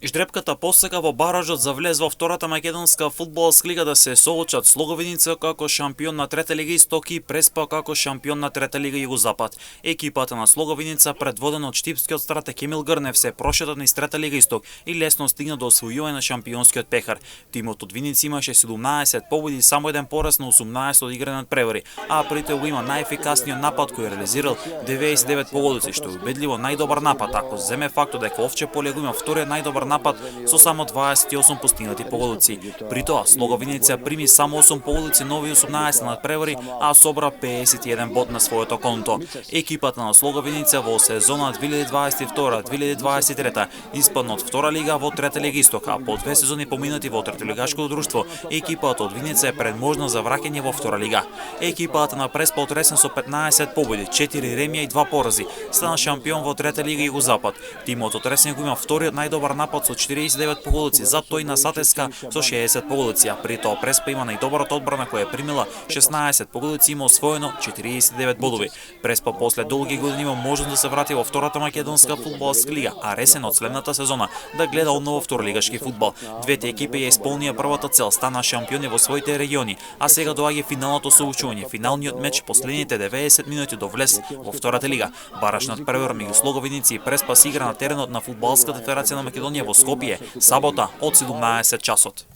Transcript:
Ждрепката посека во баражот за влез во втората македонска фудбалска лига да се соочат Слоговиница како шампион на трета лига Исток и Преспа како шампион на трета лига Југозапад. Екипата на Слоговиница, предводена од штипскиот стратег Емил Грнев, се прошета низ трета лига Исток и лесно стигна до освојување на шампионскиот пехар. Тимот од Виница имаше 17 победи и само еден пораз на 18 одиграни надпревари, а при тоа го има најефикасниот напад кој реализирал 99 погодици, што е убедливо најдобар напад, ако земе фактот дека Овче Поле го има вториот најдобар напад со само 28 постигнати погодици. При тоа Слоговиница прими само 8 погодици, нови 18 надпревари, а собра 51 бод на своето конто. Екипата на Слоговиница во сезона 2022-2023 испадна од втора лига во трета лига Исток, а по 2 сезони поминати во третолигашкото друштво, екипата од Виница е предможна за враќање во втора лига. Екипата на Преспа отресен со 15 победи, 4 ремија и 2 порази, стана шампион во трета лига Југозапад. Тимот од Ресен го има вториот најдобар напад со 49 погодици, за тој на Сатеска со 60 погодици, а при тоа Преспа има најдобарата одбрана која е примила 16 погодици, има освоено 49 бодови. Преспа после долги години има можност да се врати во втората македонска фудбалска лига, а Ресен од следната сезона да гледа одново второлигашки фудбал. Двете екипи ја исполнија првата цел, стана шампиони во своите региони, а сега доаѓа финалното соучување, финалниот меч последните 90 минути до влез во втората лига. Бараш надпревар меѓу Слоговиници и Преспа се игра на теренот на Фудбалската федерација на Македонија во Скопје, сабота од 17 часот.